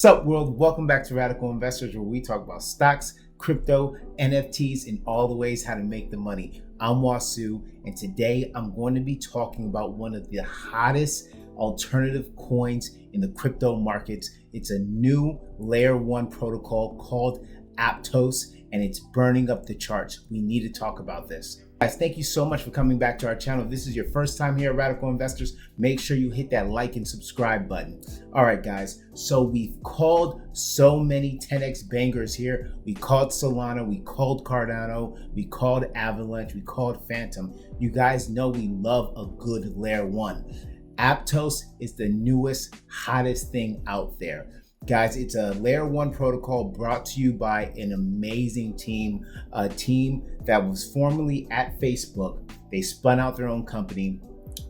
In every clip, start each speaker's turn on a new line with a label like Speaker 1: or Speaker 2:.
Speaker 1: What's up, world? Welcome back to Radical Investors, where we talk about stocks, crypto, NFTs, and all the ways how to make the money. I'm Wasu, and today I'm going to be talking about one of the hottest alternative coins in the crypto markets. It's a new layer 1 protocol called Aptos, and it's burning up the charts. We need to talk about this. Guys, thank you so much for coming back to our channel. If this is your first time here at Radical Investors, make sure you hit that like and subscribe button. All right, guys, so we've called so many 10x bangers here. We called Solana, we called Cardano, we called Avalanche, we called Phantom. You guys know we love a good layer 1. Aptos is the newest, hottest thing out there. Guys, it's a layer 1 protocol brought to you by an amazing team, a team that was formerly at Facebook. They spun out their own company.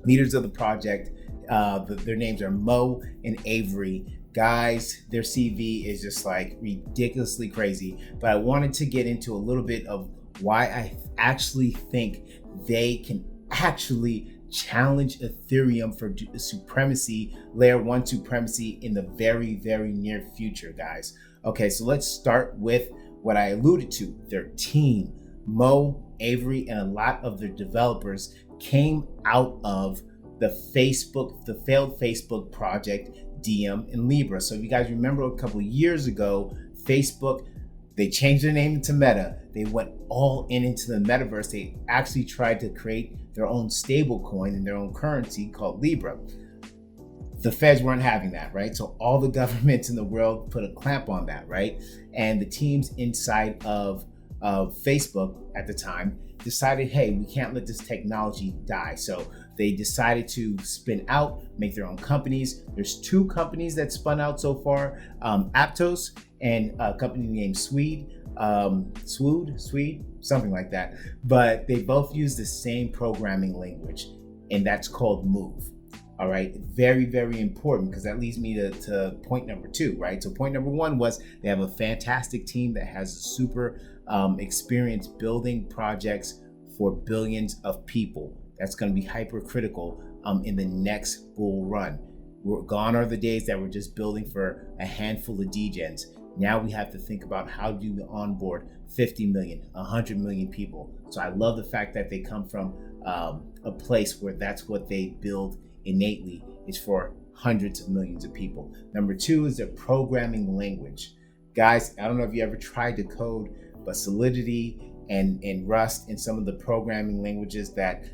Speaker 1: Leaders of the project, their names are Mo and Avery. Guys, their CV is just like ridiculously crazy. But I wanted to get into a little bit of why I actually think they can actually challenge Ethereum for supremacy, layer 1 supremacy in the very, very near future, guys. Okay, so let's start with what I alluded to. Their team, Mo, Avery, and a lot of their developers came out of the failed Facebook project, Diem and Libra. So if you guys remember a couple of years ago, Facebook, they changed their name into Meta. They went all into the Metaverse. They actually tried to create their own stable coin and their own currency called Libra. The feds weren't having that, right? So all the governments in the world put a clamp on that, right? And the teams inside of Facebook at the time decided, hey, we can't let this technology die. So they decided to spin out, make their own companies. There's 2 companies that spun out so far, Aptos and a company named Swede, something like that. But they both use the same programming language, and that's called Move. All right, very, very important, because that leads me to point number 2, right? So point number 1 was they have a fantastic team that has a super experience building projects for billions of people. That's going to be hypercritical in the next bull run. Gone are the days that we're just building for a handful of degens. Now we have to think about how do we onboard 50 million, 100 million people. So I love the fact that they come from a place where that's what they build innately. It's for hundreds of millions of people. Number 2 is their programming language. Guys, I don't know if you ever tried to code, but Solidity and Rust and some of the programming languages that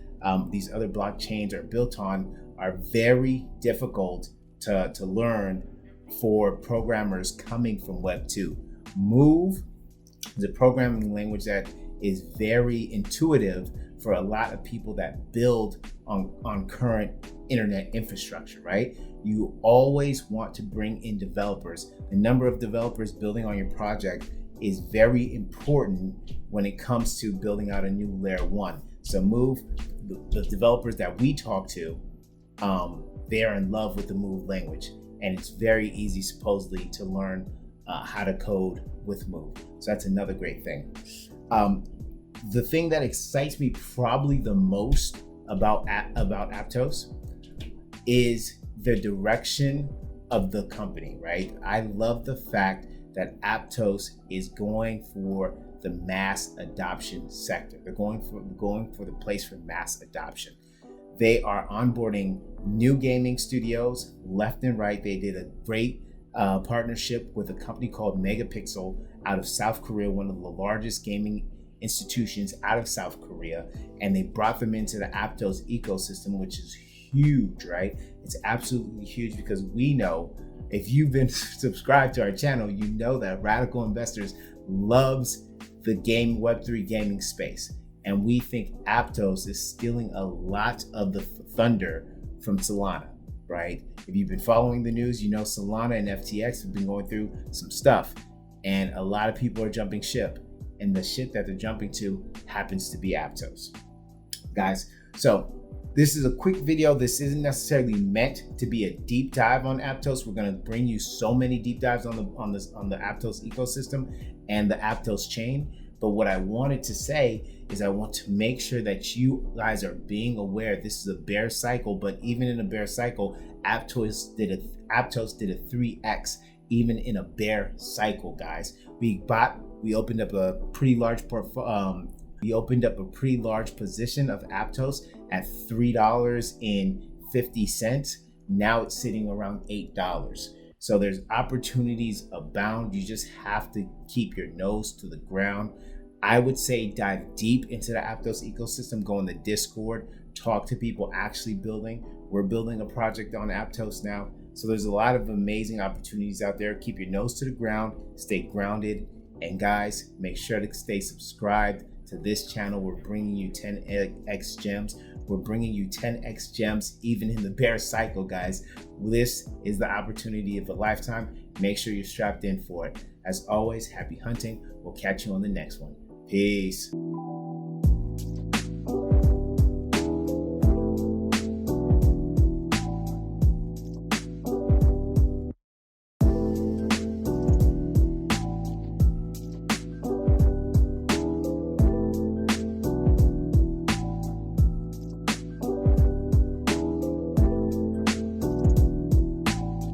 Speaker 1: these other blockchains are built on are very difficult to learn for programmers coming from Web 2. Move is a programming language that is very intuitive for a lot of people that build on current internet infrastructure, right? You always want to bring in developers. The number of developers building on your project is very important when it comes to building out a new layer 1. So Move, the developers that we talk to, they are in love with the Move language. And it's very easy, supposedly, to learn how to code with Move. So that's another great thing. The thing that excites me probably the most about Aptos is the direction of the company, right? I love the fact that Aptos is going for the mass adoption sector. They're going for the place for mass adoption. They are onboarding new gaming studios left and right. They did a great partnership with a company called Megapixel out of South Korea, one of the largest gaming institutions out of South Korea. And they brought them into the Aptos ecosystem, which is huge, right? It's absolutely huge, because we know, if you've been subscribed to our channel, you know that Radical Investors loves the Web3 gaming space. And we think Aptos is stealing a lot of the thunder from Solana, right? If you've been following the news, you know Solana and FTX have been going through some stuff, and a lot of people are jumping ship, and the ship that they're jumping to happens to be Aptos. Guys, so this is a quick video. This isn't necessarily meant to be a deep dive on Aptos. We're going to bring you so many deep dives on the Aptos ecosystem and the Aptos chain. But what I wanted to say is I want to make sure that you guys are being aware this is a bear cycle, but even in a bear cycle, Aptos did a 3x even in a bear cycle, guys. We opened up a pretty large we opened up a pretty large position of Aptos at $3.50. Now it's sitting around $8. So there's opportunities abound. You just have to keep your nose to the ground. I would say dive deep into the Aptos ecosystem, go in the Discord, talk to people actually building. We're building a project on Aptos now. So there's a lot of amazing opportunities out there. Keep your nose to the ground, stay grounded. And guys, make sure to stay subscribed to this channel. We're bringing you 10x gems. We're bringing you 10x gems even in the bear cycle, guys. This is the opportunity of a lifetime. Make sure you're strapped in for it. As always, happy hunting. We'll catch you on the next one. Peace.